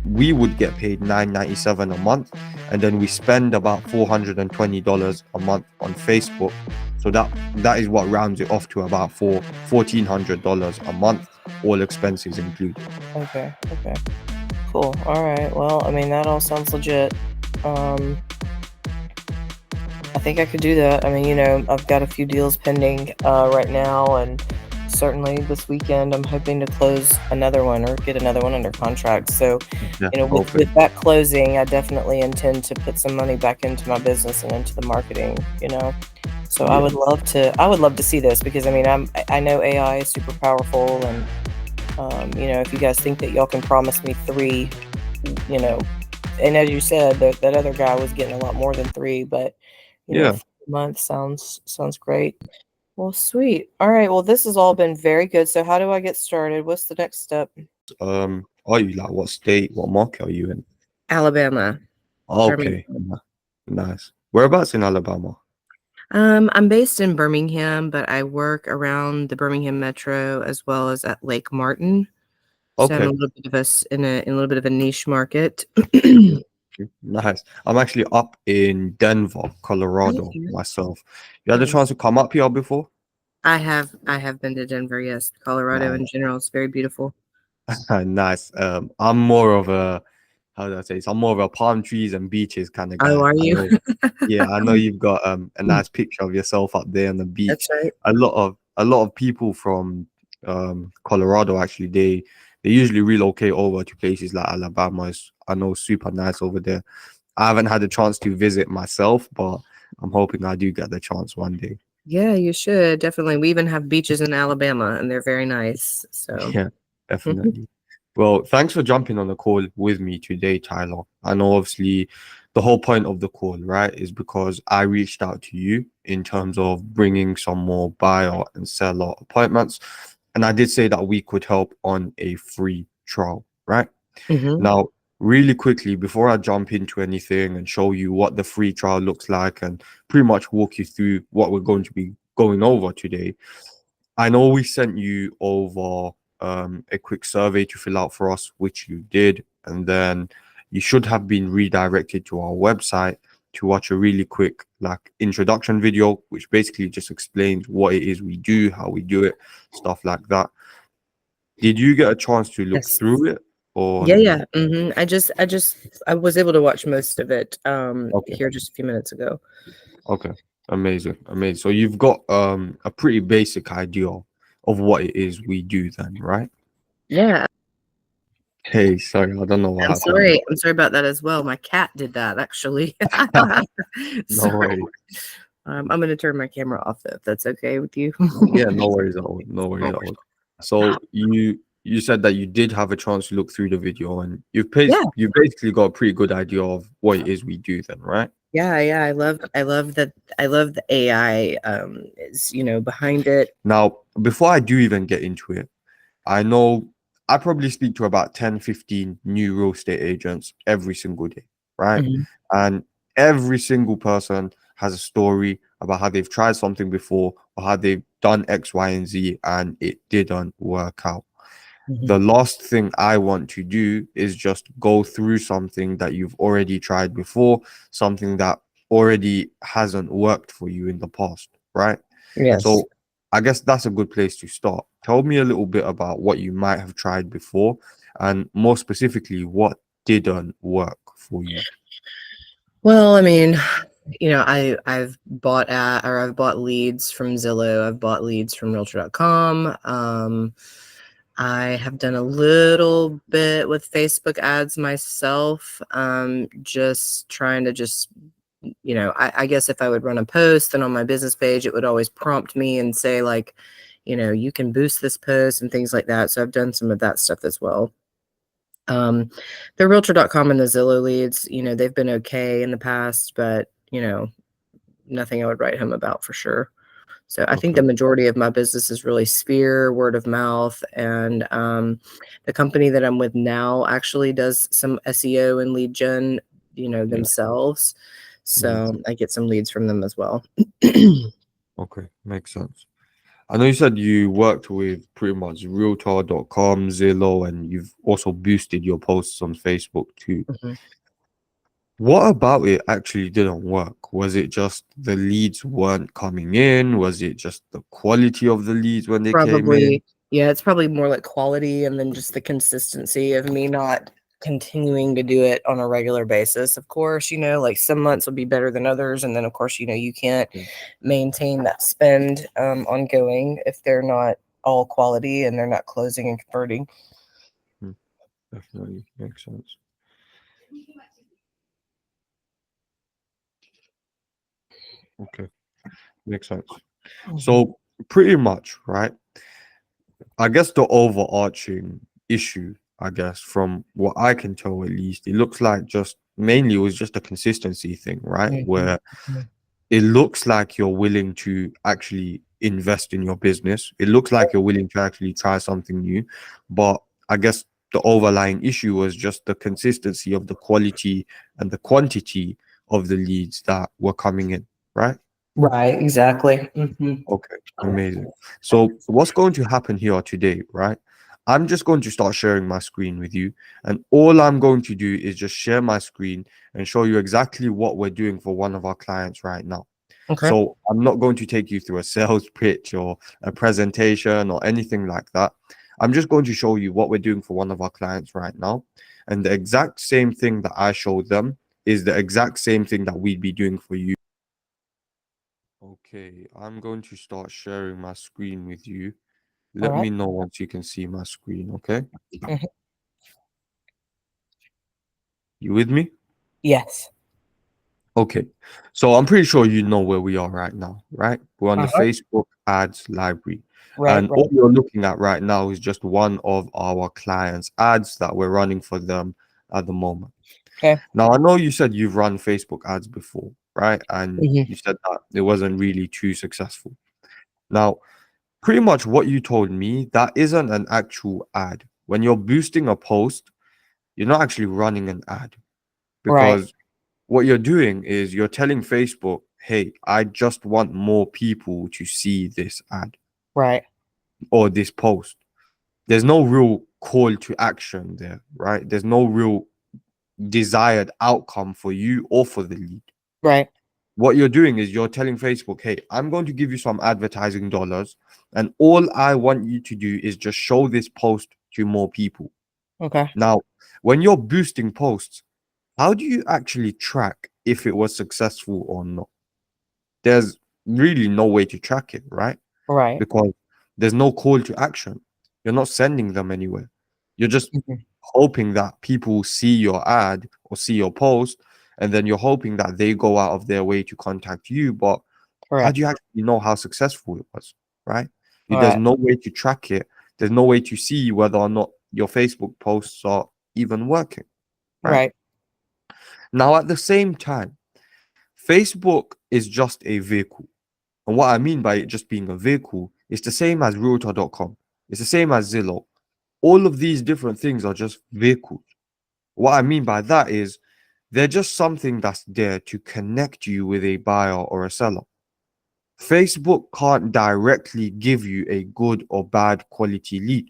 we would get paid $9.97 a month, and then we spend about $420 a month on Facebook. So that is what rounds it off to about $1,400 a month, all expenses included. Okay. Cool. All right. Well, I mean, that all sounds legit. I think I could do that. I mean, I've got a few deals pending right now, and certainly this weekend I'm hoping to close another one or get another one under contract. So, Yeah, with that closing, I definitely intend to put some money back into my business and into the marketing. So Yeah. I would love to see this, because I mean, I know AI is super powerful, and if you guys think that y'all can promise me 3, and as you said, that other guy was getting a lot more than 3, but Yeah. 4 months sounds great. Well, sweet. All right. Well, this has all been very good. So how do I get started? What's the next step? Are you like, what state, what market are you in? Alabama. Okay, nice. Whereabouts in Alabama? I'm based in Birmingham, but I work around the Birmingham metro as well as at Lake Martin. So I'm Okay. a little bit of in a little bit of a niche market. Nice. I'm actually up in Denver, Colorado myself. You had a chance to come up here before? I have been to Denver, yes. Colorado in general is very beautiful. Nice. I'm more of a, how do I say this? I'm more of a palm trees and beaches kind of guy. Oh, are I you? know, yeah, I know you've got a nice picture of yourself up there on the beach. That's right. A lot of people from Colorado actually they usually relocate over to places like Alabama. I know super nice over there. I haven't had a chance to visit myself, but I'm hoping I do get the chance one day. Yeah, you should definitely. We even have beaches in Alabama, and they're very nice. So Yeah, definitely. Well, thanks for jumping on the call with me today, Tyler. I know obviously the whole point of the call, right, is because I reached out to you in terms of bringing some more buyer and seller appointments. And I did say that we could help on a free trial, right? Now, really quickly, before I jump into anything and show you what the free trial looks like and pretty much walk you through what we're going to be going over today, I know we sent you over a quick survey to fill out for us, which you did, and then you should have been redirected to our website to watch a really quick like introduction video, which basically just explains what it is we do, how we do it, stuff like that. Did you get a chance to look through it, or Yeah. I was able to watch most of it Okay. here just a few minutes ago. Okay, amazing. So you've got a pretty basic idea of what it is we do then, right? Yeah. Hey, sorry, I don't know what I'm happened. sorry. I'm sorry about that as well. My cat did that, actually. No Sorry. worries. I'm going to turn my camera off, though, if that's okay with you. Yeah, no worries at all. No worries at all. So you said that you did have a chance to look through the video, and Yeah. you basically got a pretty good idea of what it is we do then, right? Yeah. I love that. I love the AI is, behind it. Now, before I do even get into it, I know I probably speak to about 10, 15 new real estate agents every single day, right? And every single person has a story about how they've tried something before or how they've done X, Y, and Z and it didn't work out. The last thing I want to do is just go through something that you've already tried before, something that already hasn't worked for you in the past, right? Yes. So I guess that's a good place to start. Tell me a little bit about what you might have tried before, and more specifically, what didn't work for you. Well, I mean, I've bought leads from Zillow. I've bought leads from Realtor.com. I have done a little bit with Facebook ads myself. Just trying to I guess if I would run a post and on my business page, it would always prompt me and say like, you can boost this post and things like that. So I've done some of that stuff as well. The Realtor.com and the Zillow leads, they've been okay in the past, but nothing I would write home about for sure. So I think the majority of my business is really Sphere, word of mouth, and the company that I'm with now actually does some SEO and lead gen, themselves. So I get some leads from them as well. Okay, makes sense. I know you said you worked with pretty much Realtor.com, Zillow, and you've also boosted your posts on Facebook too. Mhm. What about it actually didn't work? Was it just the leads weren't coming in? Was it just the quality of the leads when they came in? Probably, yeah, it's probably more like quality and then just the consistency of me not continuing to do it on a regular basis. Of course, like some months will be better than others. And then, of course, you can't Yeah, maintain that spend ongoing if they're not all quality and they're not closing and converting. mm, definitely makes sense. Okay, makes sense. Mhm. So pretty much, right? I guess the overarching issue, I guess, from what I can tell at least, it looks like just mainly it was just a consistency thing, right? Mhm. Where it looks like you're willing to actually invest in your business. It looks like you're willing to actually try something new. But I guess the overlying issue was just the consistency of the quality and the quantity of the leads that were coming in, right? Right, exactly. Okay, amazing. So what's going to happen here today, right? I'm just going to start sharing my screen with you, and all I'm going to do is just share my screen and show you exactly what we're doing for one of our clients right now. Okay. So I'm not going to take you through a sales pitch or a presentation or anything like that. I'm just going to show you what we're doing for one of our clients right now. And the exact same thing that I showed them is the exact same thing that we'd be doing for you. Okay, I'm going to start sharing my screen with you. All Let right. me know once you can see my screen, okay? Mhm. You with me? Yes. Okay. So I'm pretty sure you know where we are right now, right? We're on the Uh-huh. Facebook ads library. Right, And right. all you're looking at right now is just one of our clients' ads that we're running for them at the moment. Okay. Now, I know you said you've run Facebook ads before, right? And Mhm. you said that it wasn't really too successful. Now, pretty much what you told me, that isn't an actual ad. When you're boosting a post, you're not actually running an ad Right, because what you're doing is you're telling Facebook, hey, I just want more people to see this ad right, or this post. There's no real call to action there, right? There's no real desired outcome for you or for the lead. right. What you're doing is you're telling Facebook, hey, I'm going to give you some advertising dollars, and all I want you to do is just show this post to more people. Okay. Now, when you're boosting posts, how do you actually track if it was successful or not? There's really no way to track it, right? Right. Because there's no call to action. You're not sending them anywhere. You're just Mhm. hoping that people see your ad or see your post, and then you're hoping that they go out of their way to contact you. But how do Correct. you actually know how successful it was, right? There's Right, no way to track it. There's no way to see whether or not your Facebook posts are even working, right? right. Now, at the same time, Facebook is just a vehicle. And what I mean by it just being a vehicle, it's the same as Realtor.com. It's the same as Zillow. All of these different things are just vehicles. What I mean by that is they're just something that's there to connect you with a buyer or a seller. Facebook can't directly give you a good or bad quality lead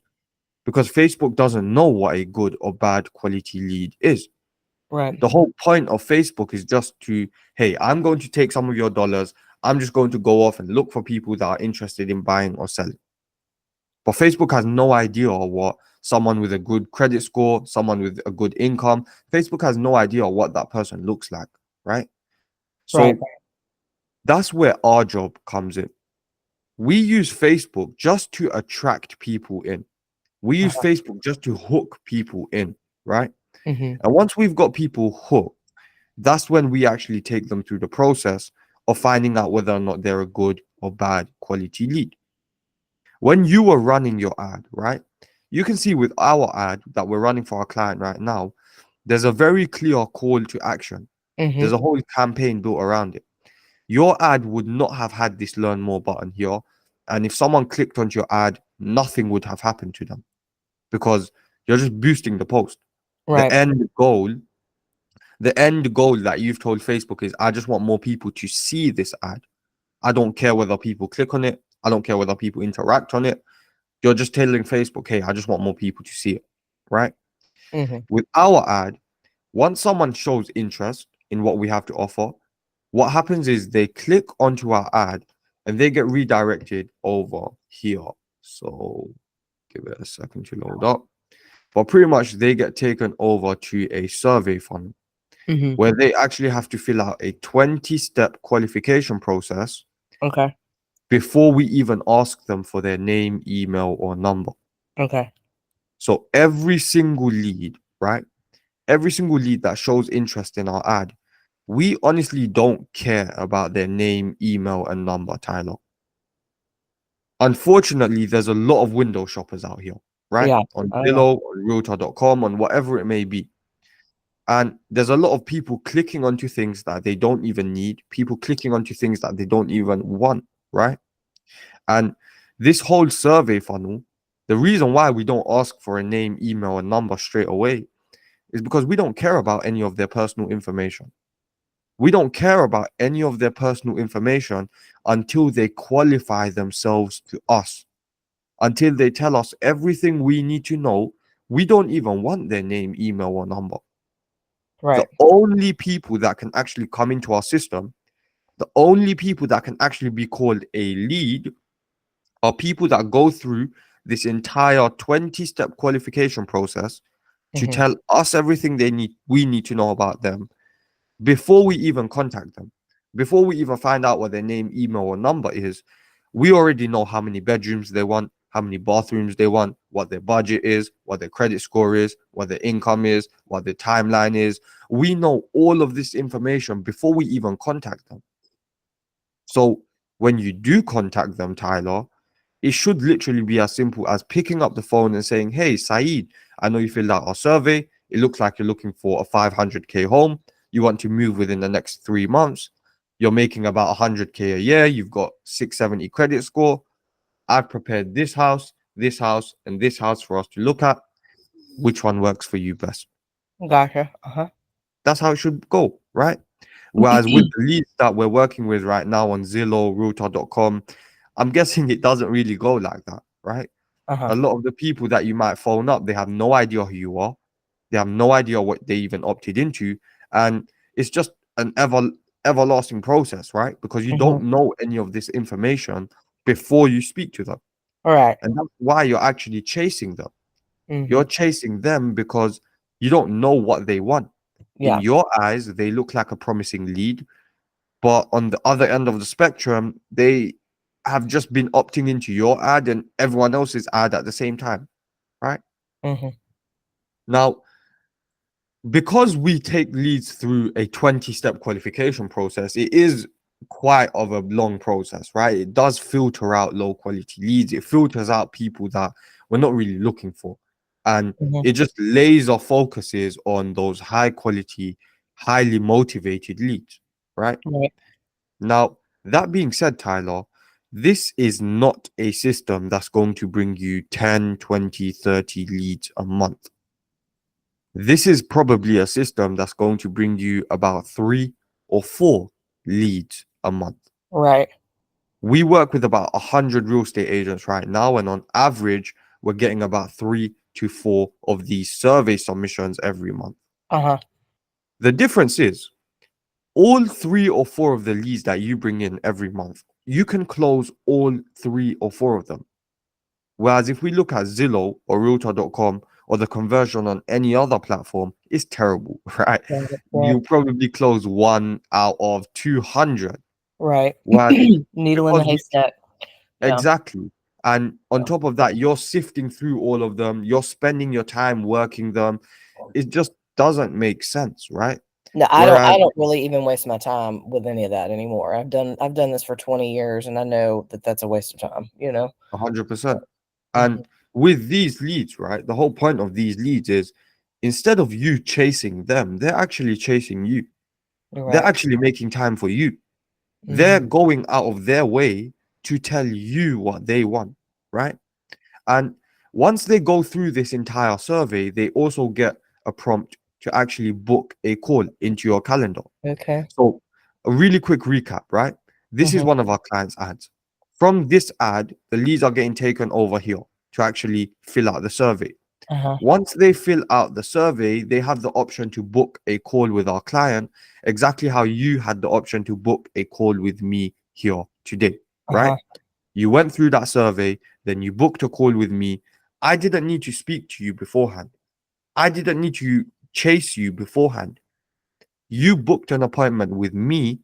because Facebook doesn't know what a good or bad quality lead is. Right. The whole point of Facebook is just to, hey, I'm going to take some of your dollars. I'm just going to go off and look for people that are interested in buying or selling. But Facebook has no idea what someone with a good credit score, someone with a good income, Facebook has no idea what that person looks like, right? Right. So that's where our job comes in. We use Facebook just to attract people in. We use Uh-huh. Facebook just to hook people in, right? Mhm. And once we've got people hooked, that's when we actually take them through the process of finding out whether or not they're a good or bad quality lead. When you are running your ad, right? You can see with our ad that we're running for our client right now, there's a very clear call to action. There's Mhm. a whole campaign built around it. Your ad would not have had this learn more button here. And if someone clicked onto your ad, nothing would have happened to them because you're just boosting the post. The Right. end goal, the end goal that you've told Facebook is I just want more people to see this ad. I don't care whether people click on it. I don't care whether people interact on it. You're just telling Facebook, hey, I just want more people to see it, right? Mm-hmm. With our ad, once someone shows interest in what we have to offer, what happens is they click onto our ad and they get redirected over here. So give it a second to load up. But pretty much they get taken over to a survey funnel Mm-hmm. where they actually have to fill out a 20-step qualification process Okay. before we even ask them for their name, email, or number. Okay. So every single lead, right? Every single lead that shows interest in our ad, we honestly don't care about their name, email, and number, Tyler. Unfortunately, there's a lot of window shoppers out here, right? Yeah. On Oh yeah. Zillow, on Realtor.com, on whatever it may be. And there's a lot of people clicking onto things that they don't even need, people clicking onto things that they don't even want, right? And this whole survey funnel, the reason why we don't ask for a name, email, and number straight away is because we don't care about any of their personal information. We don't care about any of their personal information until they qualify themselves to us, until they tell us everything we need to know. We don't even want their name, email, or number. The Right. only people that can actually come into our system, the only people that can actually be called a lead are people that go through this entire 20-step qualification process to Mm-hmm. tell us everything we need to know about them before we even contact them, before we even find out what their name, email, or number is. We already know how many bedrooms they want, how many bathrooms they want, what their budget is, what their credit score is, what their income is, what their timeline is. We know all of this information before we even contact them. So when you do contact them, Tyler, it should literally be as simple as picking up the phone and saying, hey, Saeed, I know you filled out our survey. It looks like you're looking for a 500K home. You want to move within the next 3 months. You're making about 100K a year. You've got 670 credit score. I've prepared this house, and this house for us to look at. Which one works for you best? Gotcha. Uh-huh. That's how it should go, right? Whereas with the leads that we're working with right now on Zillow, Realtor.com, I'm guessing it doesn't really go like that, right? Uh-huh. A lot of the people that you might phone up, they have no idea who you are. They have no idea what they even opted into. And it's just an everlasting process, right? Because you Mm-hmm. don't know any of this information before you speak to them. All right. And that's why you're actually chasing them. Mm-hmm. You're chasing them because you don't know what they want. In Yeah. your eyes, they look like a promising lead, but on the other end of the spectrum, they have just been opting into your ad and everyone else's ad at the same time, right? Mm-hmm. Now, because we take leads through a 20-step qualification process, it is quite of a long process, right? It does filter out low quality leads. It filters out people that we're not really looking for. And Mm-hmm. it just laser focuses on those high quality, highly motivated leads, right? Right. Now, that being said, Tyler, this is not a system that's going to bring you 10, 20, 30 leads a month. This is probably a system that's going to bring you about 3 or 4 leads a month. Right. We work with about 100 real estate agents right now, and on average, we're getting about 3 to 4 of these survey submissions every month. Uh-huh. The difference is all 3 or 4 of the leads that you bring in every month, you can close all 3 or 4 of them. Whereas if we look at Zillow or Realtor.com or the conversion on any other platform, it's terrible, right? Got it. Right. You probably close 1 out of 200. Right. Whereas Needle in the because we haystack. Yeah. exactly. And on Yeah. top of that, you're sifting through all of them, you're spending your time working them. It just doesn't make sense, right? No, I don't Whereas I don't really even waste my time with any of that anymore. I've done this for 20 years and I know that that's a waste of time, you know. 100%. Mhm. And with these leads, right, the whole point of these leads is instead of you chasing them, they're actually chasing you. They're Right. actually making time for you. They're Mhm. going out of their way to tell you what they want, right? And once they go through this entire survey, they also get a prompt to actually book a call into your calendar. Okay. So, a really quick recap, right? This is Mhm. one of our clients' ads. From this ad, the leads are getting taken over here to actually fill out the survey. Uh-huh. Once they fill out the survey, they have the option to book a call with our client, exactly how you had the option to book a call with me here today, right? Uh-huh. You went through that survey, then you booked a call with me. I didn't need to speak to you beforehand. I didn't need to chase you beforehand. You booked an appointment with me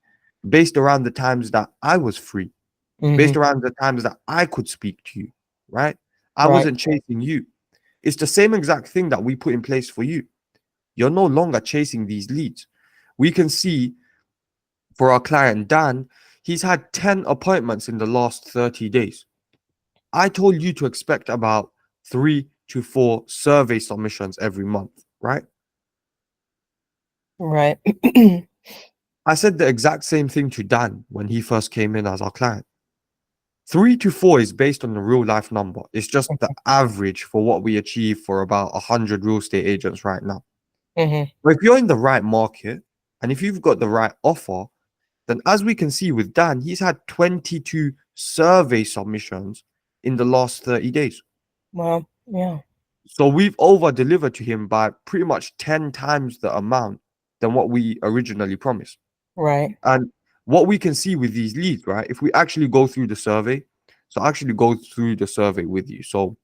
based around the times that I was free, Mm-hmm. based around the times that I could speak to you, right? I Right. wasn't chasing you. It's the same exact thing that we put in place for you. You're no longer chasing these leads. We can see for our client Dan, he's had 10 appointments in the last 30 days. I told you to expect about 3 to 4 survey submissions every month, right? Right. I said the exact same thing to Dan when he first came in as our client. 3 to 4 is based on the real life number. It's just the average for what we achieve for about 100 real estate agents right now. Mm-hmm. But if you're in the right market and if you've got the right offer, then as we can see with Dan, he's had 22 survey submissions in the last 30 days. Well, yeah. So we've over delivered to him by pretty much 10 times the amount than what we originally promised. Right. And what we can see with these leads, right? If we actually go through the survey, so actually go through the survey with you. So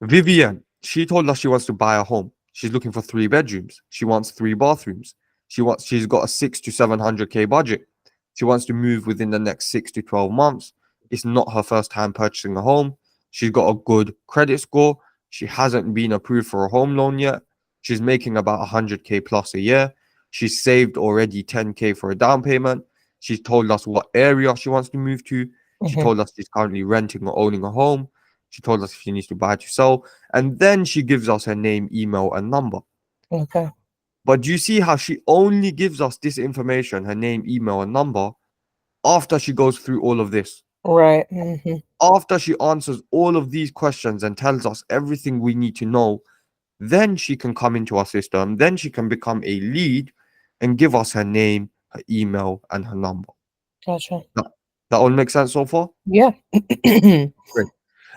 Vivian, she told us she wants to buy a home. She's looking for 3 bedrooms. She wants 3 bathrooms. She's got a 6 to 700K budget. She wants to move within the next 6 to 12 months. It's not her first time purchasing a home. She's got a good credit score. She hasn't been approved for a home loan yet. She's making about 100K plus a year. She's saved already 10K for a down payment. She's told us what area she wants to move to. She Mm-hmm. told us she's currently renting or owning a home. She told us if she needs to buy to sell. And then she gives us her name, email, and number. Okay. But do you see how she only gives us this information, her name, email, and number, after she goes through all of this? Right. Mm-hmm. After she answers all of these questions and tells us everything we need to know, then she can come into our system. Then she can become a lead and give us her name, her email, and her number. Gotcha. That, that all makes sense so far? Yeah. Great.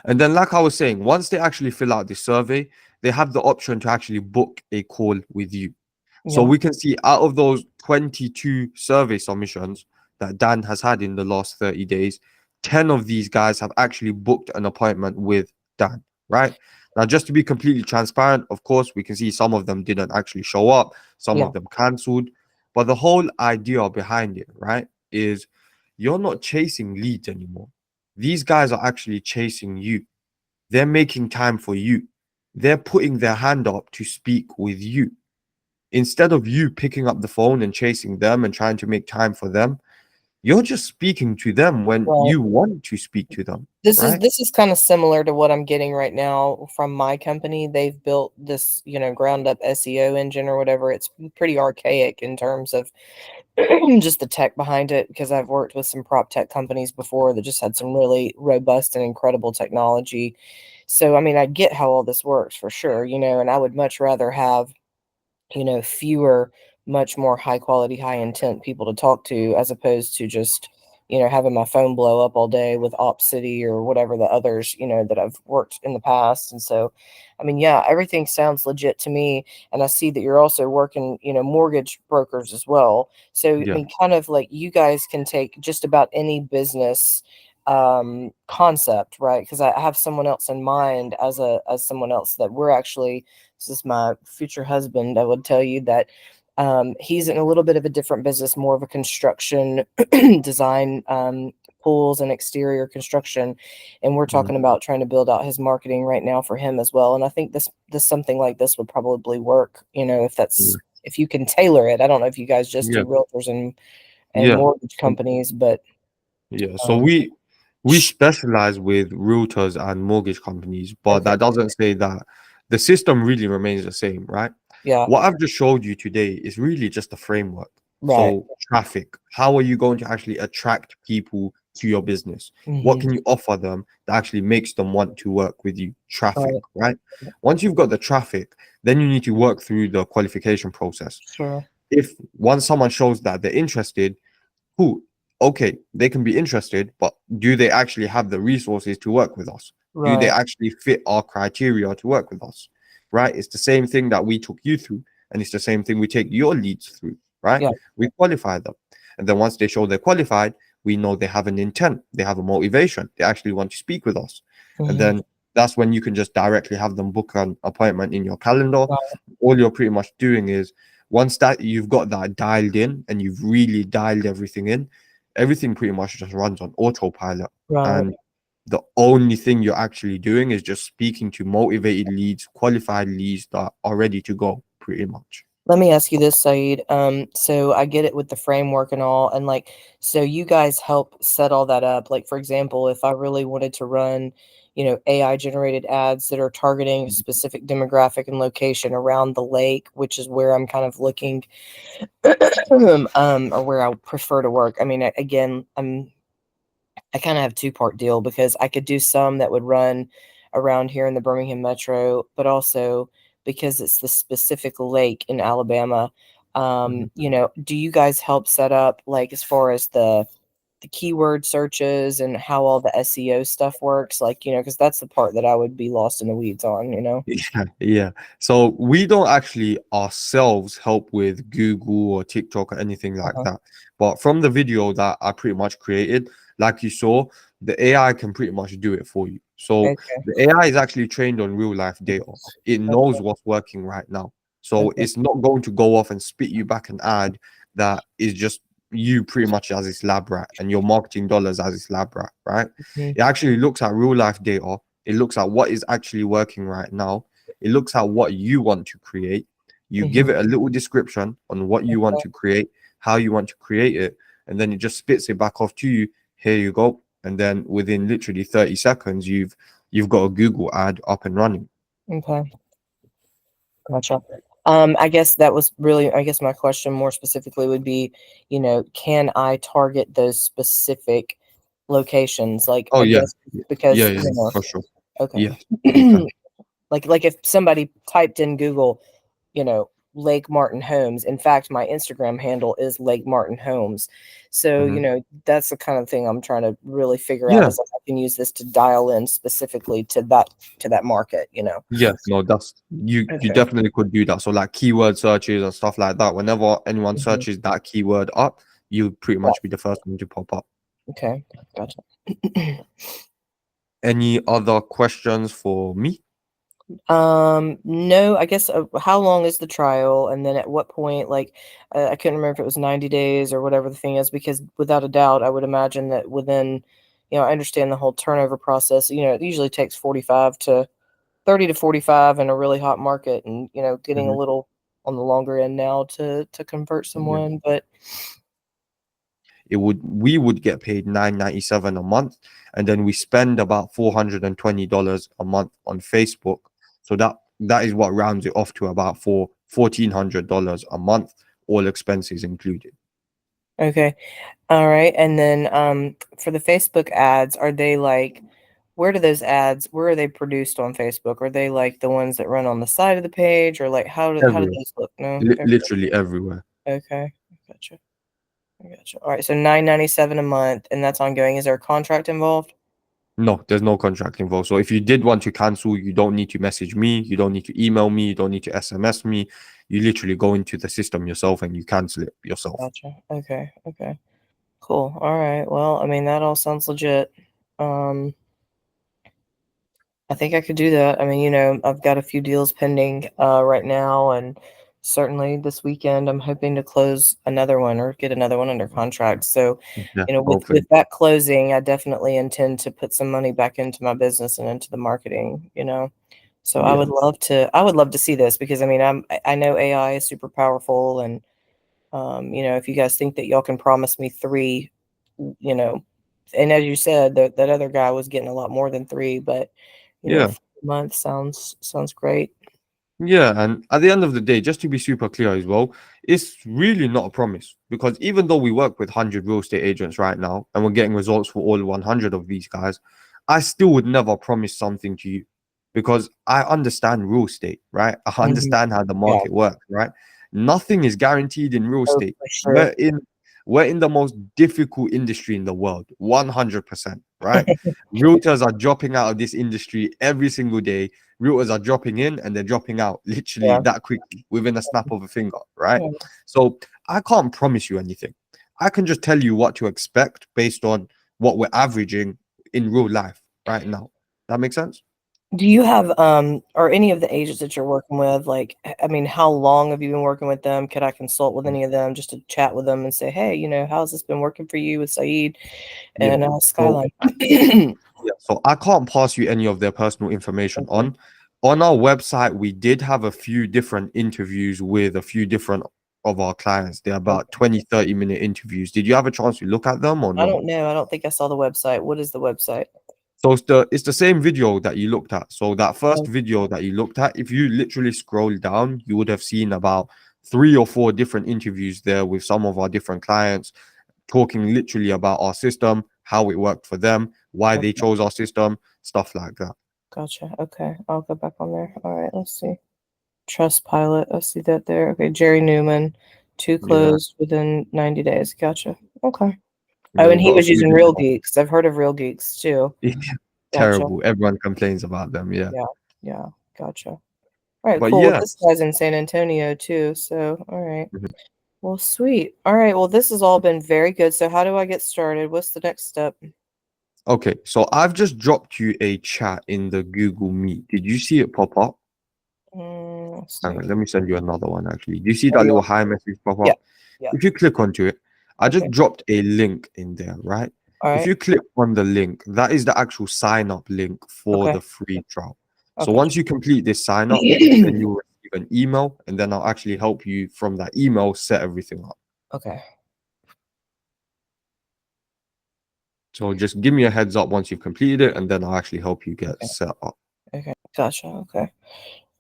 And then, like I was saying, once they actually fill out the survey, they have the option to actually book a call with you. So Yeah. we can see out of those 22 survey submissions that Dan has had in the last 30 days, 10 of these guys have actually booked an appointment with Dan, right? Now, just to be completely transparent, of course, we can see some of them didn't actually show up, some Yeah. of them cancelled. But the whole idea behind it, right, is you're not chasing leads anymore. These guys are actually chasing you. They're making time for you. They're putting their hand up to speak with you. Instead of you picking up the phone and chasing them and trying to make time for them, you're just speaking to them when Right. you want to speak to them, right? This is kind of similar to what I'm getting right now from my company. They've built this, ground up SEO engine or whatever. It's pretty archaic in terms of just the tech behind it, because I've worked with some prop tech companies before that just had some really robust and incredible technology. So, I mean, I get how all this works for sure, and I would much rather have fewer, much more high quality, high intent people to talk to, as opposed to just, having my phone blow up all day with Op City or whatever the others, that I've worked in the past. And so, I mean, yeah, everything sounds legit to me. And I see that you're also working, mortgage brokers as well. So, I Yeah, mean, kind of like you guys can take just about any business concept, right? Because I have someone else in mind as someone else that we're actually, this is my future husband. I would tell you that he's in a little bit of a different business, more of a construction design, pools and exterior construction, and we're yeah, talking about trying to build out his marketing right now for him as well. And I think this something like this would probably work, yeah, if you can tailor it. I don't know if you guys just yeah, do realtors and yeah. mortgage companies, but Yeah, so um, we specialize with realtors and mortgage companies, but okay, that doesn't say that the system really remains the same, right? yeah, What I've just showed you today is really just a framework. right, So traffic, how are you going to actually attract people to your business? What hmm, can you offer them that actually makes them want to work with you? Traffic, right, right? Once you've got the traffic, then you need to work through the qualification process. sure, If once someone shows that they're interested, cool. okay, they can be interested, but do they actually have the resources to work with us? Do they Right. actually fit our criteria to work with us? Right? It's the same thing that we took you through, and it's the same thing we take your leads through, right? Yeah. We qualify them. And then once they show they're qualified, we know they have an intent, they have a motivation, they actually want to speak with us. And Hmm. then that's when you can just directly have them book an appointment in your calendar. Right. All you're pretty much doing is once that you've got that dialed in and you've really dialed everything in, everything pretty much just runs on autopilot. Right. And the only thing you're actually doing is just speaking to motivated leads, qualified leads that are ready to go, pretty much. Let me ask you this, Saeed. So I get it with the framework and all, and like, so you guys help set all that up. Like, for example, if I really wanted to run, AI generated ads that are targeting a specific demographic and location around the lake, which is where I'm kind of looking, or where I prefer to work. I mean, again, I kind of have two-part deal because I could do some that would run around here in the Birmingham metro, but also because it's the specific lake in Alabama. Mhm. Do you guys help set up like as far as the keyword searches and how all the SEO stuff works? Like, because that's the part that I would be lost in the weeds on. Yeah, yeah. So we don't actually ourselves help with Google or TikTok or anything like Uh-huh. that. But from the video that I pretty much created, like you saw, the AI can pretty much do it for you. So Okay. the AI is actually trained on real life data. It knows Okay. what's working right now. So Okay. it's not going to go off and spit you back an ad that is just you pretty much as its lab rat and your marketing dollars as its lab rat, right? Mhm. It actually looks at real life data. It looks at what is actually working right now. It looks at what you want to create. You give Mhm. it a little description on what you want to create, how you want to create it, and then it just spits it back off to you. Here you go. And then within literally 30 seconds, you've got a Google ad up and running. Okay. Gotcha. I guess that was really, I guess my question more specifically would be, can I target those specific locations? Like, Oh I yeah. guess Yeah, because, yeah, for sure. okay. Yes, you can. Like if somebody typed in Google, Lake Martin Homes. In fact, my Instagram handle is Lake Martin Homes. So, Mhm. that's the kind of thing I'm trying to really figure out Yeah. is like I can use this to dial in specifically to that market. Yeah, no, that's you Okay. definitely could do that. So like keyword searches and stuff like that. Whenever anyone Mhm. searches that keyword up, you pretty Yeah. much be the first one to pop up. Okay. Gotcha. Any other questions for me? No, I guess how long is the trial? And then at what point, like, I couldn't remember if it was 90 days or whatever the thing is, because without a doubt, I would imagine that within, I understand the whole turnover process, it usually takes 45 to 30 to 45 in a really hot market and, getting a Mhm. little on the longer end now to convert Yeah. someone. But We would get paid 9.97 a month, and then we spend about $420 a month on Facebook. So that is what rounds it off to about $1,400 a month, all expenses included. okay. All right. And then for the Facebook ads, are they like, where are they produced on Facebook? Are they like the ones that run on the side of the page or like how do Everywhere. those look? No? Literally everywhere. Okay. Gotcha. I gotcha. All right. So 9.97 a month and that's ongoing. Is there a contract involved? No, there's no contract involved. So if you did want to cancel, you don't need to message me, you don't need to email me, you don't need to SMS me. You literally go into the system yourself and you cancel it yourself. Gotcha. Okay. Okay. Cool. All right. Well, I mean, that all sounds legit. Um, I think I could do that. I mean, I've got a few deals pending right now, and certainly this weekend I'm hoping to close another one or get another one under contract. So, Yeah, with hopefully. that closing, I definitely intend to put some money back into my business and into the marketing. So I Yeah. would love to see this because I mean, I know AI is super powerful, and if you guys think that y'all can promise me three, you know, and as you said, that other guy was getting a lot more than three, but Yeah. 4 months sounds great. Yeah, and at the end of the day, just to be super clear as well, it's really not a promise because even though we work with 100 real estate agents right now and we're getting results for all 100 of these guys, I still would never promise something to you because I understand real estate, right? I Mhm. understand how the Yeah. market works, right? Nothing is guaranteed in real Oh, estate. for sure. We're in we're in the most difficult industry in the world, 100%, right? Realtors are dropping out of this industry every single day. Realtors are dropping in and they're dropping out literally Yeah. that quickly within a snap of a finger, right? Yeah. So I can't promise you anything. I can just tell you what to expect based on what we're averaging in real life right now. That makes sense? Do you have or any of the agents that you're working with, like, I mean, how long have you been working with them? Could I consult with any of them just to chat with them and say, hey, how's this been working for you with Saeed Yeah. and So Skyline? yeah, so I can't pass you any of their personal information Okay. on. On our website, we did have a few different interviews with a few different of our clients. They're about Okay. 20, 30-minute interviews. Did you have a chance to look at them or I no? don't know. I don't think I saw the website. What is the website? So it's the same video that you looked at. So that first Oh, video that you looked at, if you literally scroll down, you would have seen about 3 or 4 different interviews there with some of our different clients talking literally about our system, how it worked for them, why they okay. chose our system, stuff like that. Gotcha. Okay. I'll go back on there. All right. Let's see. Trust Pilot. I see that there. Okay. Jerry Newman, 2 Yeah, closed within 90 days. Gotcha. Okay. Oh, yeah, and we've he got a was few using Real different. Geeks. I've heard of Real Geeks too. Gotcha. Terrible. Everyone complains about them. Yeah, Yeah. Yeah. Gotcha. All right. but Cool. Well, yeah. this guy's in San Antonio too. So, all right. Mhm. Well, sweet. All right. Well, this has all been very good. So, how do I get started? What's the next step? Okay, so I've just dropped you a chat in the Google Meet. Did you see it pop up? Let's All see. right, let me send you another one actually. Do you see Oh, that you little want? hi message pop Yeah. up? Yeah. If you click onto it, I just Okay. dropped a link in there, right? All If right. you click on the link, that is the actual sign up link for Okay. the free trial. So Okay. once you complete this sign up, then you will receive an email, and then I'll actually help you from that email set everything up. Okay. So just give me a heads up once you've completed it, and then I'll actually help you get Okay. set up. Okay. Gotcha. Okay.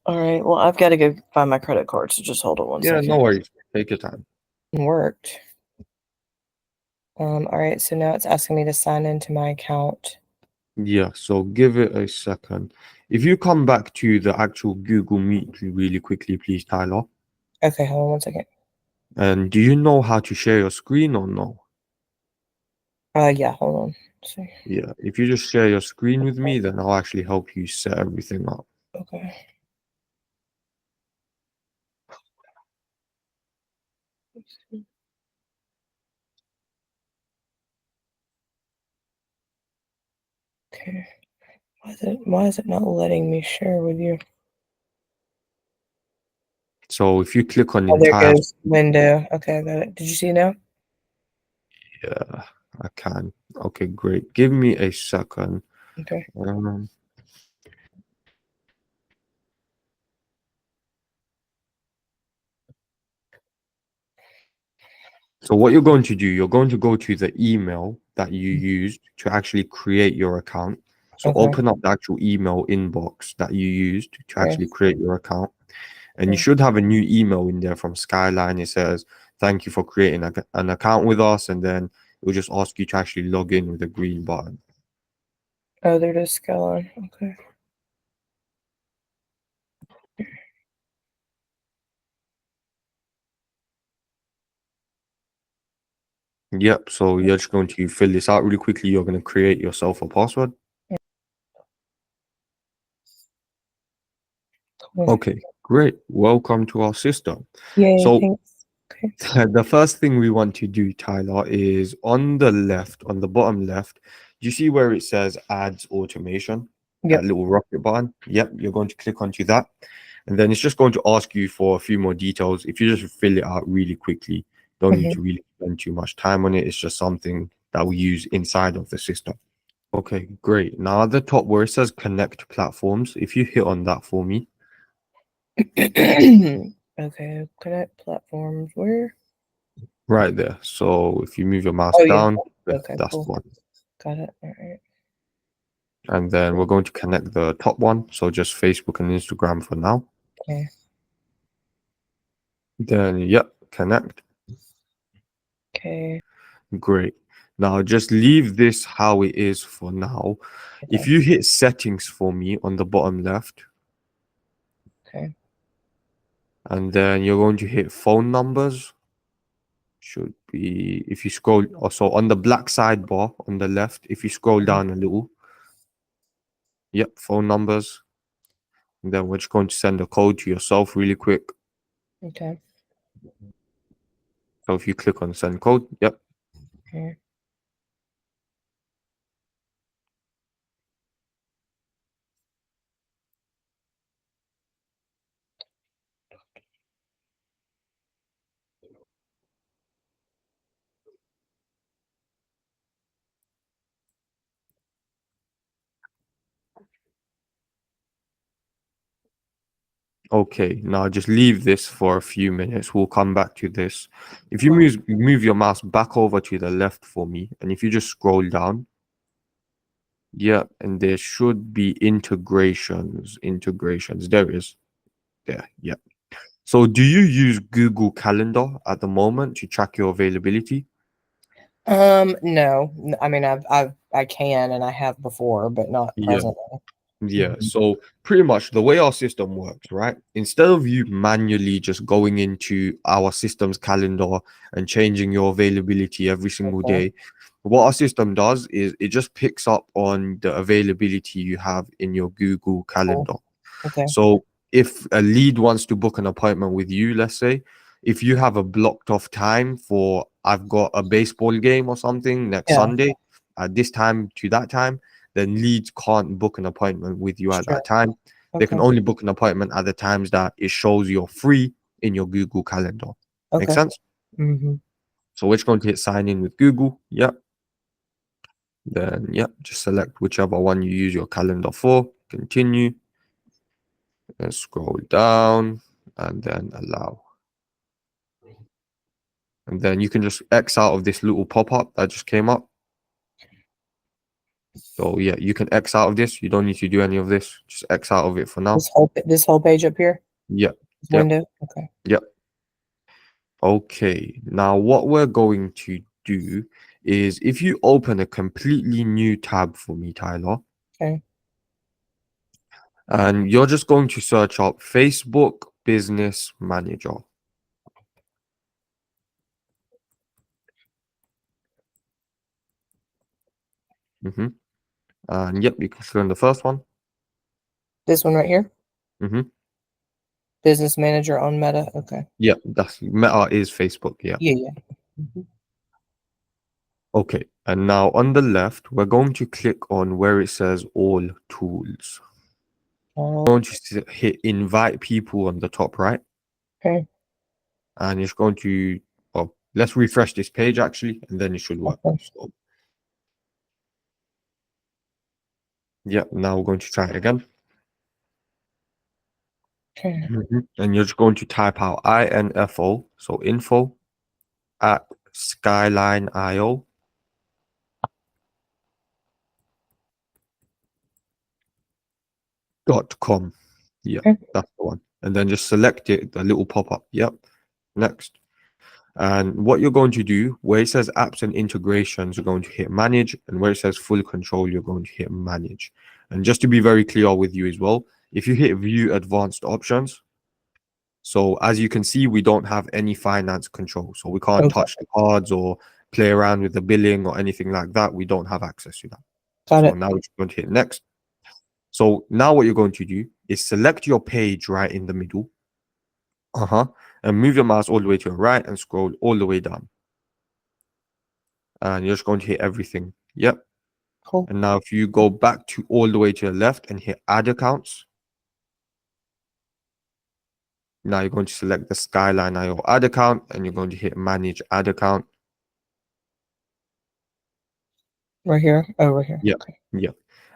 All right. Well, I've got to go find my credit card. So just hold on one Yeah, second. no worries. Take your time. Worked. All right. So now it's asking me to sign into my account. Yeah, so give it a second. If you come back to the actual Google Meet really quickly, please, Tyler. Okay. Hold on one second. And do you know how to share your screen or no? Yeah. Hold on. Let's see. Yeah, if you just share your screen with me, then I'll actually help you set everything up. Okay. Okay. Why is it not letting me share with you? So if you click on Oh, there it entire, goes. Window. Okay, I got it. Did you see now? yeah, I can. Okay, great. Give me a second. Okay. Um, so what you're going to do, you're going to go to the email that you used to actually create your account. So Okay. open up the actual email inbox that you used to Okay. actually create your account. And you Okay. should have a new email in there from Skyline. It says, thank you for creating an account with us. And then it will just ask you to actually log in with a green button. Oh, there it is. Skyline. Okay. Yep. So you're just going to fill this out really quickly. You're going to create yourself a password. Cool. Okay, great. Welcome to our system. Yay. So Thanks. Okay. the first thing we want to do, Tyler, is on the left, on the bottom left, do you see where it says ads automation? That Yep. little rocket button. Yep, you're going to click onto that. And then it's just going to ask you for a few more details. If you just fill it out really quickly, don't need Mm-hmm. to really spend too much time on it. It's just something that we use inside of the system. Okay, great. Now at the top where it says connect platforms, if you hit on that for me, Okay. Connect platforms. Where? right there. So if you move your mouse Oh, yeah. down, Okay. that's the Cool. one. Got it. All right. And then we're going to connect the top one. So just Facebook and Instagram for now. Okay. Then, yep, connect. Okay. Great. Now just leave this how it is for now. If Okay. you hit settings for me on the bottom left, Okay. and then you're going to hit phone numbers. should be, if you scroll also on the black sidebar on the left, if you scroll Mhm. down a little, yep, phone numbers. And then we're just going to send a code to yourself really quick. Okay. So if you click on send code, yep. Okay. Okay, now just leave this for a few minutes. We'll come back to this. If you move your mouse back over to the left for me, and if you just scroll down, yeah, and there should be integrations. Integrations. There is. There, yeah. So do you use Google Calendar at the moment to track your availability? No. I mean, I can and I have before, but not Yeah. presently. Yeah, so pretty much the way our system works, right? Instead of you manually just going into our system's calendar and changing your availability every single Okay. day, what our system does is it just picks up on the availability you have in your Google Cool. Calendar. Okay. So if a lead wants to book an appointment with you, let's say, if you have a blocked off time for I've got a baseball game or something next Yeah. Sunday at this time to that time, then leads can't book an appointment with you at Sure. that time. They can Okay. only book an appointment at the times that it shows you're free in your Google Calendar. Make Okay. sense? Mm-hmm. So we're just going to hit sign in with Google. Yep. Then, yep, just select whichever one you use your calendar for. Continue. And scroll down and then allow. And then you can just X out of this little pop-up that just came up. So yeah, you can X out of this. You don't need to do any of this. Just X out of it for now. This whole page up here, Yep. this Yep. window. Okay. Yep. Okay. Now what we're going to do is if you open a completely new tab for me, Tyler, Okay. and you're just going to search up Facebook Business Manager. Mm-hmm. And yep, you can click on the first one. This one right here, Mm-hmm. business manager on Meta. Okay. Yep, that's Meta is Facebook. Yeah. Yeah. Yeah. Mhm. Okay, and now on the left, we're going to click on where it says all tools. Oh, We're going to hit invite people on the top right, okay. and it's going to, oh, let's refresh this page actually, and then it should work. Okay. So, yeah, now we're going to try it again. Okay. And you're just going to type out info, so info at skylineio.com. Yeah, Okay. that's the one. And then just select it, the little pop-up. Yep. Next. And what you're going to do, where it says apps and integrations, you're going to hit manage. And where it says full control, you're going to hit manage. And just to be very clear with you as well, if you hit view advanced options, so as you can see, we don't have any finance control. So we can't Okay. touch the cards or play around with the billing or anything like that. We don't have access to that. Got So it. now we're just going to hit next. So now what you're going to do is select your page right in the middle. And move your mouse all the way to the right and scroll all the way down. And you're just going to hit everything. Yep. Cool. And now if you go back to all the way to the left and hit add accounts, now you're going to select the Skyline IO ad account and you're going to hit manage ad account. Right here. Oh, right here. Yeah. Okay. Yeah.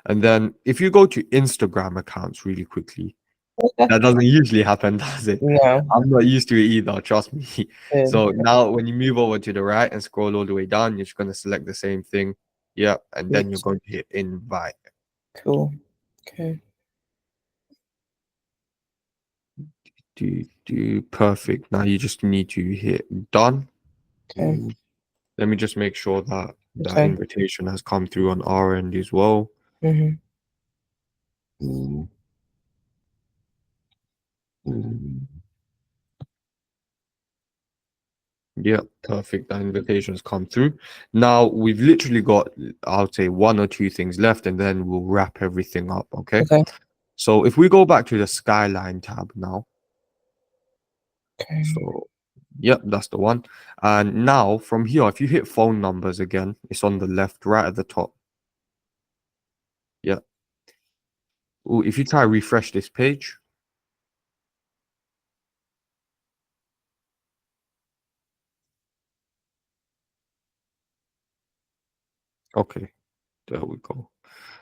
And then if you go to Instagram accounts really quickly, Okay. that doesn't usually happen, does it? No. I'm not used to it either, trust me. Good. So now when you move over to the right and scroll all the way down, you're just going to select the same thing. Yeah. And then you're Yes. going to hit invite. Cool. Okay. Do perfect. Now you just need to hit done. Okay. Let me just make sure that that Okay. invitation has come through on our end as well. Mm-hmm. Mm. Yeah, perfect. That invitation's come through. Now we've literally got, I'll say, one or two things left, and then we'll wrap everything up. Okay. Okay. So if we go back to the Skyline tab now, Okay. so yep, that's the one. And now from here, if you hit phone numbers again, it's on the left, right at the top. Yeah. Ooh, if you try refresh this page, okay, there we go.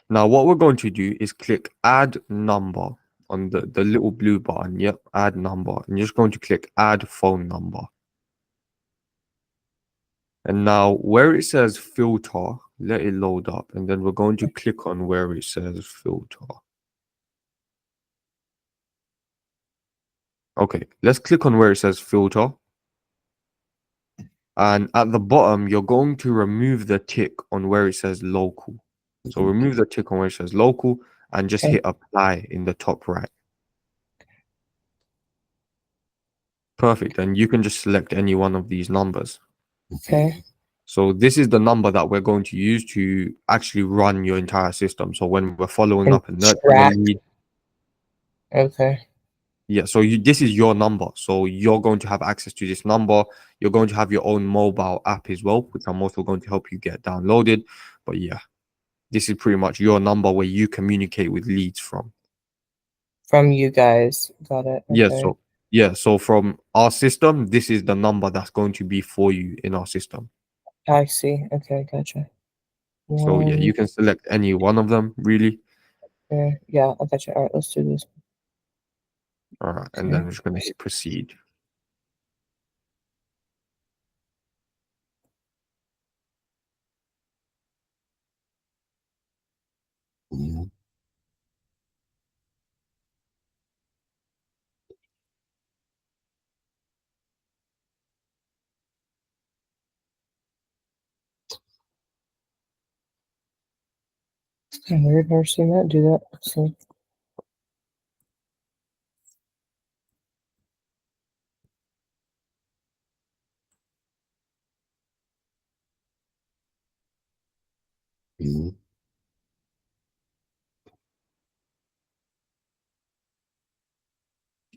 Now what we're going to do is click add number on the little blue button. Yep, add number. And you're just going to click add phone number. And now where it says filter, let it load up. And then we're going to click on where it says filter. Okay, let's click on where it says filter. And at the bottom, you're going to remove the tick on where it says local. So remove the tick on where it says local and just Okay. hit apply in the top right. Perfect. And you can just select any one of these numbers. Okay. So this is the number that we're going to use to actually run your entire system. So when we're following And up and nurturing a track. lead, Okay. yeah, so this is your number. So you're going to have access to this number. You're going to have your own mobile app as well, which I'm also going to help you get downloaded. But yeah, this is pretty much your number where you communicate with leads from. From you guys. Got it. Yeah, Okay. so from our system, this is the number that's going to be for you in our system. I see. Okay. Gotcha. So yeah, you One. can select any one of them really. Okay. Yeah. I gotcha. All right. Let's do this. All right, and then Okay. we're just going to hit proceed. It's kind of weird. Never seen that do that. So.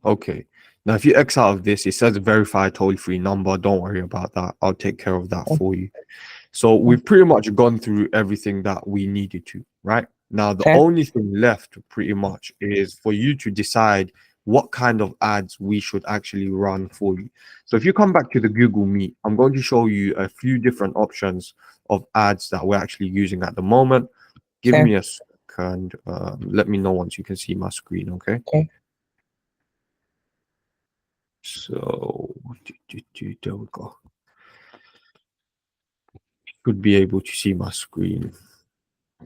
Okay. Now, if you X out of this, it says verify toll-free number. Don't worry about that. I'll take care of that for you. So we've pretty much gone through everything that we needed to, right? Now, the Okay. only thing left pretty much is for you to decide what kind of ads we should actually run for you. So if you come back to the Google Meet, I'm going to show you a few different options of ads that we're actually using at the moment. Give Okay. me a second. Let me know once you can see my screen, okay? Okay. So, there we go. Should be able to see my screen.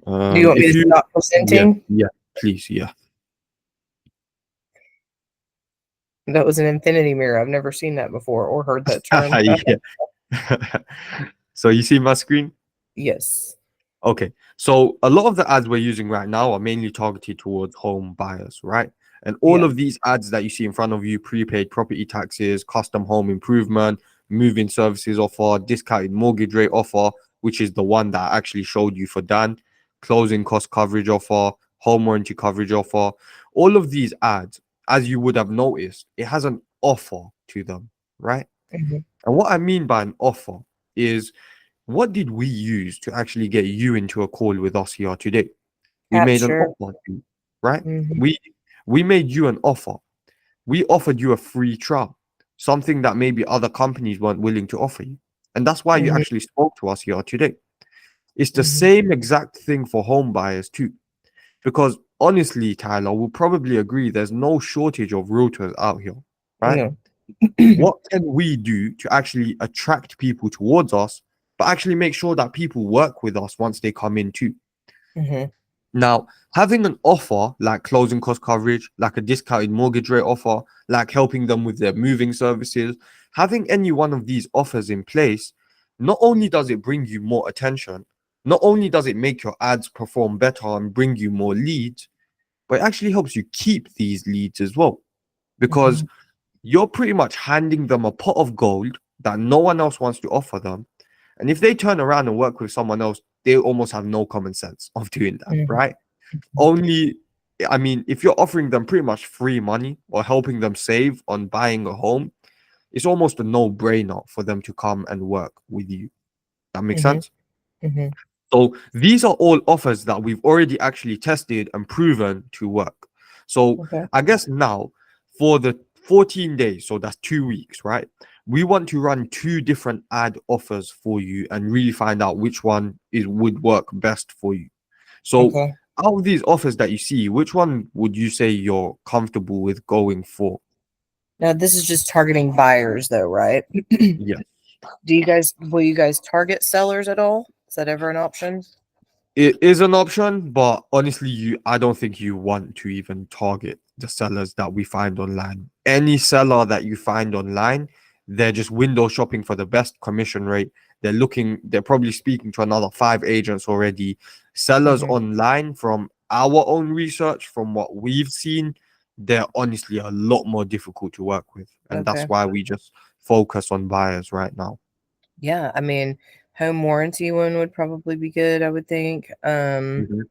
Do you want me If to you, stop yeah, presenting? yeah, please, yeah. That was an infinity mirror. I've never seen that before or heard that term. Yeah. So you see my screen? Yes. Okay. So a lot of the ads we're using right now are mainly targeted towards home buyers, right? And all Yeah. of these ads that you see in front of you, prepaid property taxes, custom home improvement, moving services offer, discounted mortgage rate offer, which is the one that I actually showed you for Dan, closing cost coverage offer, home warranty coverage offer. All of these ads, as you would have noticed, it has an offer to them, right? Hmm. And what I mean by an offer is, what did we use to actually get you into a call with us here today? We made an Capture. offer, to you, right? Hmm. We made you an offer. We offered you a free trial, something that maybe other companies weren't willing to offer you. And that's why you Hmm. actually spoke to us here today. It's the Hmm. same exact thing for home buyers too. Because honestly, Tyler, we'll probably agree there's no shortage of realtors out here, right? No. What can we do to actually attract people towards us, but actually make sure that people work with us once they come in too? Hmm. Now, having an offer like closing cost coverage, like a discounted mortgage rate offer, like helping them with their moving services, having any one of these offers in place, not only does it bring you more attention, not only does it make your ads perform better and bring you more leads, but it actually helps you keep these leads as well. Because Hmm. you're pretty much handing them a pot of gold that no one else wants to offer them. And if they turn around and work with someone else, they almost have no common sense of doing that, Mhm. right? Only, I mean, if you're offering them pretty much free money or helping them save on buying a home, it's almost a no-brainer for them to come and work with you. That makes Mhm. sense? Mhm. So these are all offers that we've already actually tested and proven to work. So Okay. I guess now for the 14 days, so that's 2 weeks, right? We want to run two different ad offers for you and really find out which one is would work best for you. So Okay. out of these offers that you see, which one would you say you're comfortable with going for? Now this is just targeting buyers though, right? Yeah. Will you guys target sellers at all? Is that ever an option? It is an option, but honestly, I don't think you want to even target the sellers that we find online. Any seller that you find online, they're just window shopping for the best commission rate. They're probably speaking to another five agents already. Sellers Mhm. online, from our own research, from what we've seen, they're honestly a lot more difficult to work with. And that's Okay. why we just focus on buyers right now. Yeah, I mean, home warranty one would probably be good, I would think. Mhm.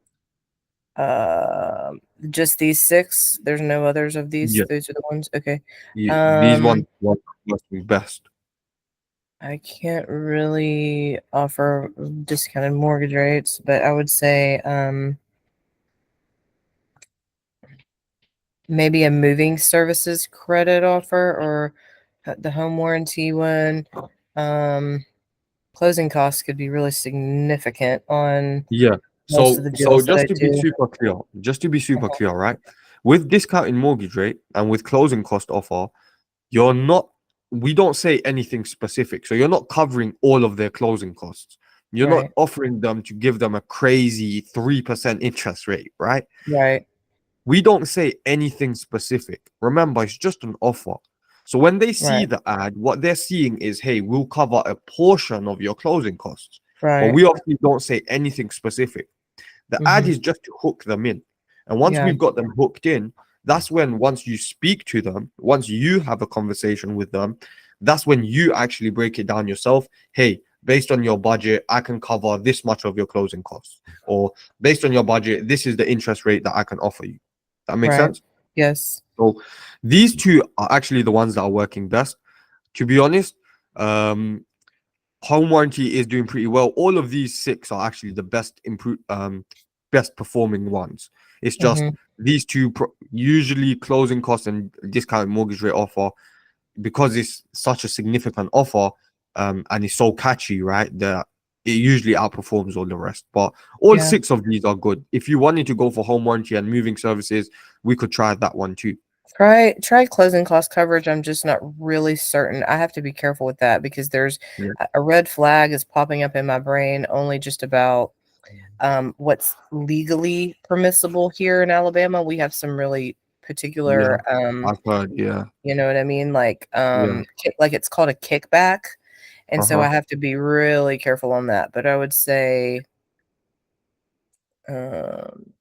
Uh, just these six. There's no others of these. Yeah, Those are the ones. Okay. these Um, ones work best. I can't really offer discounted mortgage rates, but I would say maybe a moving services credit offer or the home warranty one. Um, Closing costs could be really significant on Yeah. most of So the so deals that just I to be do. super clear, Uh-huh. right? With discounting mortgage rate and with closing cost offer, you're not we don't say anything specific. So you're not covering all of their closing costs. You're not Right, offering them to give them a crazy 3% interest rate, right? right, We don't say anything specific. Remember, it's just an offer. So when they see right, the ad, what they're seeing is, hey, we'll cover a portion of your closing costs. But right. we obviously don't say anything specific. The ad Mm-hmm. is just to hook them in. And once Yeah, we've got them hooked in, that's when once you speak to them, once you have a conversation with them, that's when you actually break it down yourself. Hey, based on your budget, I can cover this much of your closing costs. Or based on your budget, this is the interest rate that I can offer you. That makes right. sense? Yes. So these two are actually the ones that are working best. To be honest, um, home warranty is doing pretty well. All of these six are actually the best performing ones. It's just Mm-hmm. these two usually closing costs and discount mortgage rate offer, because it's such a significant offer, and it's so catchy, right? That it usually outperforms all the rest. But all Yeah. six of these are good. If you wanted to go for home warranty and moving services, we could try that one too. Try closing cost coverage. I'm just not really certain. I have to be careful with that because there's Yeah. a red flag is popping up in my brain only just about what's legally permissible here in Alabama. We have some really Yeah. particular I've heard. Yeah. you know what I mean? Like Yeah. like it's called a kickback. And so Uh-huh. I have to be really careful on that. But I would say um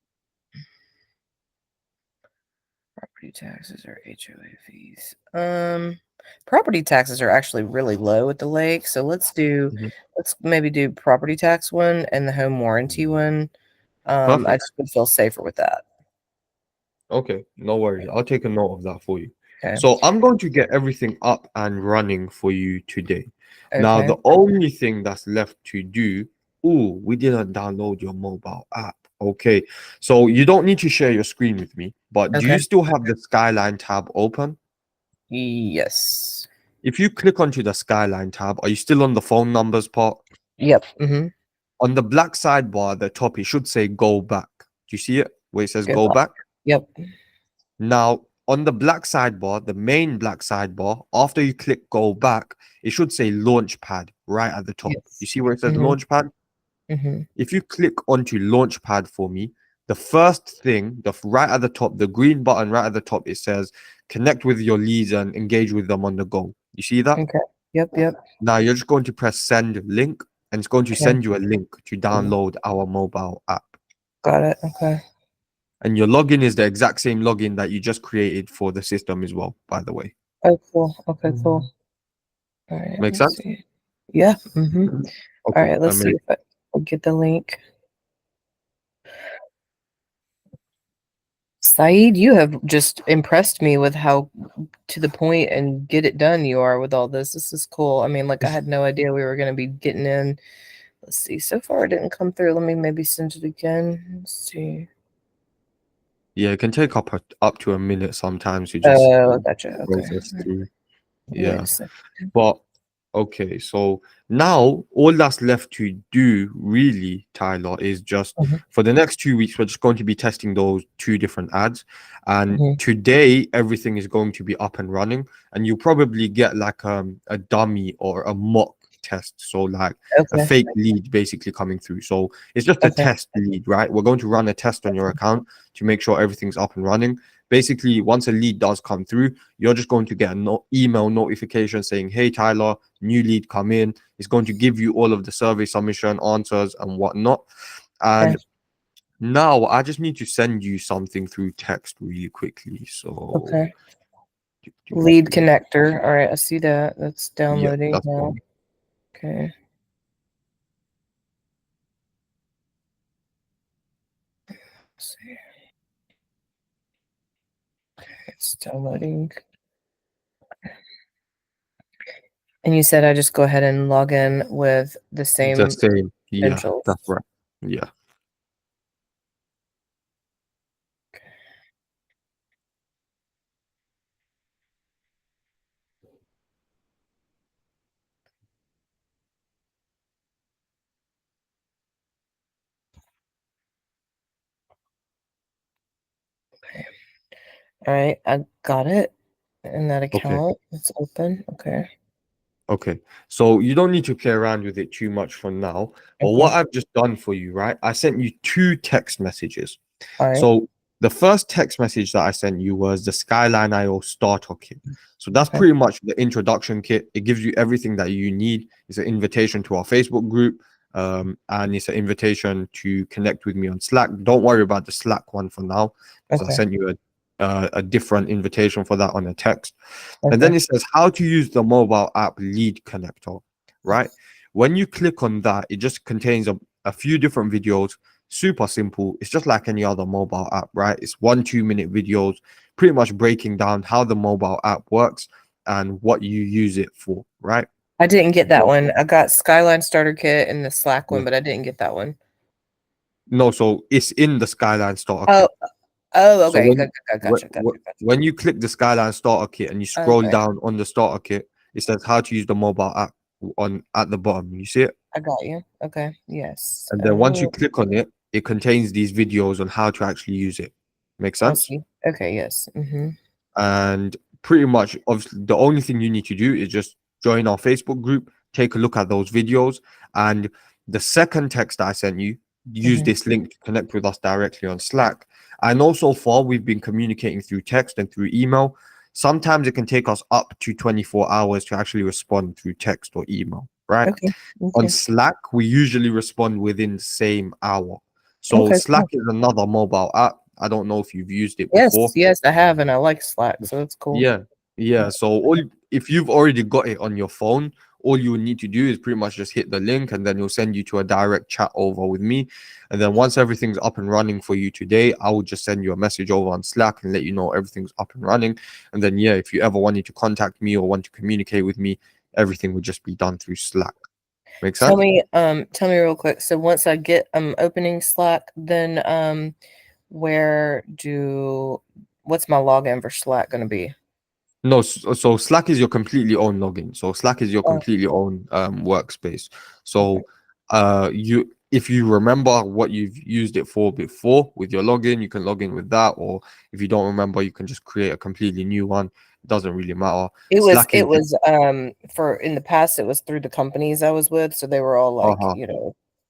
property taxes or HOA fees. Property taxes are actually really low at the lake, so Mhm. let's maybe do property tax one and the home warranty one. I Perfect. just would feel safer with that. Okay, no worries. I'll take a note of that for you. Okay. So I'm going to get everything up and running for you today. Now, Okay. the only thing that's left to do, oh, we didn't download your mobile app. Okay, so you don't need to share your screen with me, but do you Okay. still have the Skyline tab open? Yes. If you click onto the Skyline tab, are you still on the phone numbers part? Yep. Mm-hmm. On the black sidebar at the top, it should say go back. Do you see it where it says Good go luck. back? Yep. Now, on the black sidebar, the main black sidebar, after you click go back, it should say Launchpad right at the top. You Yes. see where it says Mm-hmm. Launchpad? Mm-hmm. If you click onto Launchpad for me, the first thing, right at the top, the green button right at the top, it says connect with your leads and engage with them on the go. You see that? Okay. Yep. Yep. Now you're just going to press send link, and it's going to Okay. send you a link to download our mobile app. Got it. Okay. And your login is the exact same login that you just created for the system as well, by the way. Oh, cool. Okay, cool. All right, Make let's sense? see. Yeah. All Okay, right, let's see amazing. if I'll get the link. Saeed, you have just impressed me with how to the point and get it done you are with all this. This is cool. I mean, like I had no idea we were going to be getting in. Let's see. So far it didn't come through. Let me maybe send it again. Let's see. Yeah, it can take up to a minute sometimes to just Oh, gotcha. Okay. process through. Wait Yeah. a second. But okay, so now all that's left to do really, Tyler, is just Mhm, for the next 2 weeks, we're just going to be testing those two different ads. And mhm. today, everything is going to be up and running, and you'll probably get like a dummy or a mock test. So like a Okay. fake lead basically coming through. So it's just a Okay. test lead, right? We're going to run a test on your account to make sure everything's up and running. Basically, once a lead does come through, you're just going to get an email notification saying, "Hey, Tyler, new lead come in." It's going to give you all of the survey submission answers and whatnot. Okay. And now I just need to send you something through text really quickly. So, Okay. Lead connector. All right. I see that. That's yeah, downloading that's the now. one. Okay. Let's see. It's downloading. And you said I just go ahead and log in with the The same same. Yeah, credentials. that's right. Yeah. All right. I got it in that Okay. account. It's open. Okay. Okay, so you don't need to play around with it too much for now. But what Okay. I've just done for you, right? I sent you two text messages. All right. So the first text message that I sent you was the Skyline IO starter kit. So that's Okay. pretty much the introduction kit. It gives you everything that you need. It's an invitation to our Facebook group, and it's an invitation to connect with me on Slack. Don't worry about the Slack one for now, because I Okay. sent you a different invitation for that on a text. And then Okay. it says how to use the mobile app lead connector, right? When you click on that, it just contains a few different videos, super simple. It's just like any other mobile app, right? It's 1 2 minute videos, pretty much breaking down how the mobile app works and what you use it for, right? I didn't get that So, one. I got Skyline starter kit and the Slack yeah. one, but I didn't get that one. No, so it's in the Skyline starter Oh, kit. oh, So okay. when, Gotcha. Gotcha. when you click the Skyline starter kit and you scroll Okay. down on the starter kit, it says how to use the mobile app on at the bottom. You see it? I got you. Okay. Yes. And then once you Oh, click on it, it contains these videos on how to actually use it. Make I sense? see. Okay. Yes. And pretty much, obviously, the only thing you need to do is just join our Facebook group, take a look at those videos. And the second text I sent you, use Mm-hmm. this link to connect with us directly on Slack. I know so far we've been communicating through text and through email. Sometimes it can take us up to 24 hours to actually respond through text or email, right? Okay. On Okay. Slack, we usually respond within the same hour. So Okay. Slack Cool. is another mobile app. I don't know if you've used it Yes. before. Yes, I have, and I like Slack, so it's cool. Yeah, yeah. So if you've already got it on your phone, all you would need to do is pretty much just hit the link, and then it'll send you to a direct chat over with me. And then once everything's up and running for you today, I will just send you a message over on Slack and let you know everything's up and running. And then yeah, if you ever wanted to contact me or want to communicate with me, everything would just be done through Slack. Make sense? Tell me real quick. So once I get opening Slack, then what's my login for Slack gonna be? No, so Slack is your completely own login. So Slack is your Oh, completely own workspace. okay. So you if you remember what you've used it for before with your login, you can log in with that. Or if you don't remember, you can just create a completely new one. It doesn't really matter. It was Slack is it was for in the past it was through the companies I was with, so they were all like, uh-huh.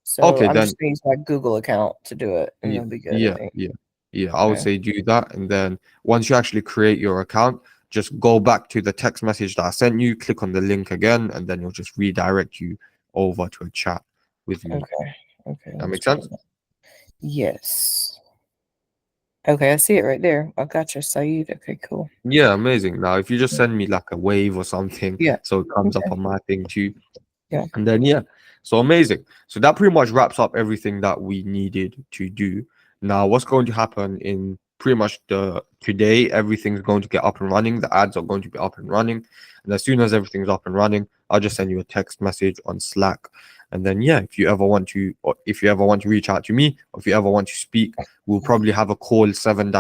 so Okay, I'm then just gonna use my Google account to do it and yeah, it'll be good, I yeah, think. yeah, yeah. I would Okay. say do that, and then once you actually create your account, just go back to the text message that I sent you, click on the link again, and then it'll just redirect you over to a chat with me. Okay. Okay, That let's makes try sense? that. Yes. Okay, I see it right there. I got you, Saeed. Okay, cool. Yeah, amazing. Now, if you just send me like a wave or something, Yeah. so it comes up Okay. on my thing too. Yeah. And then yeah, so amazing. So that pretty much wraps up everything that we needed to do. Now, what's going to happen in pretty much the today, everything's going to get up and running. The ads are going to be up and running. And as soon as everything's up and running, I'll just send you a text message on Slack. And then yeah, if you ever want to, or if you ever want to reach out to me, or if you ever want to speak, we'll probably have a call 7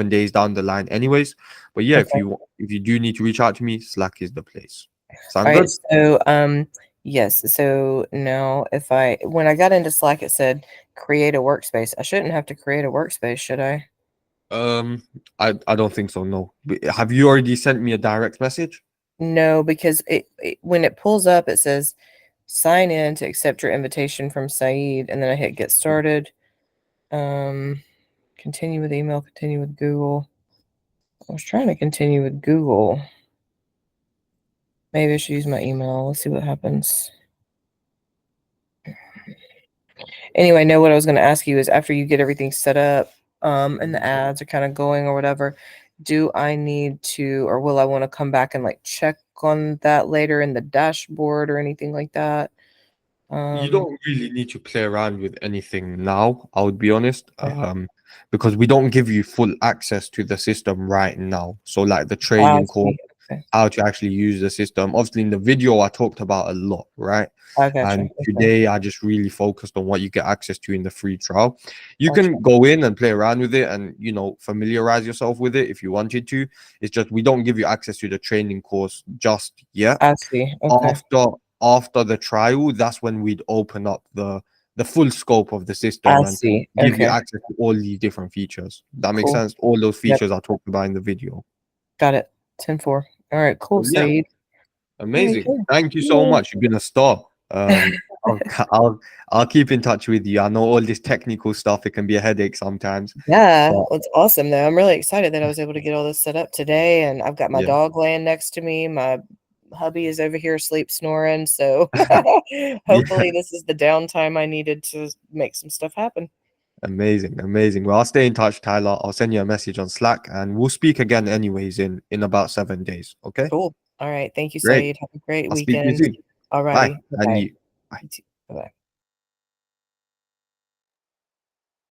days down the line anyways. But yeah, Okay. if you do need to reach out to me, Slack is the place. All Sound right. good? So, yes. So now, when I got into Slack, it said create a workspace. I shouldn't have to create a workspace, should I? Um, I don't think so. No. Have you already sent me a direct message? No, because when it pulls up, it says sign in to accept your invitation from Saeed, and then I hit get started. Continue with email, continue with Google. I was trying to continue with Google. Maybe I should use my email. Let's see what happens. Anyway, no, what I was going to ask you is after you get everything set up, and the ads are kind of going or whatever, do I need to, or will I want to come back and like check on that later in the dashboard or anything like that? You don't really need to play around with anything now, I would be honest. Okay. Because we don't give you full access to the system right now. So like the I training course, see. Okay. how to actually use the system. Obviously, in the video, I talked about a lot, right? I gotcha. And Okay. today, I just really focused on what you get access to in the free trial. You Gotcha. can go in and play around with it and, familiarize yourself with it if you wanted to. It's just we don't give you access to the training course just yet. I see. Okay. After the trial, that's when we'd open up the full scope of the I system and see. give you Okay. access to all these different features. That makes Cool. sense. All those Yep. features I talked about in the video. Got it. 10-4. All right. Cool, So yeah, Saeed. All right, amazing. cool. Thank you so Yay. much. You've been a star. I'll, I'll keep in touch with you. I know all this technical stuff, it can be a headache sometimes. Yeah, But well, it's awesome though. I'm really excited that I was able to get all this set up today, and I've got my yeah. dog laying next to me. My hubby is over here asleep snoring, so Yeah. hopefully this is the downtime I needed to make some stuff happen. Amazing. Amazing. Well, I'll stay in touch, Tyler. I'll send you a message on Slack and we'll speak again anyways in about 7 days. Okay. Cool. All right. Thank you, Great. Saeed. Have a great I'll speak to you weekend. soon. All Bye. righty. And Bye-bye. you. Bye. You too. Bye-bye.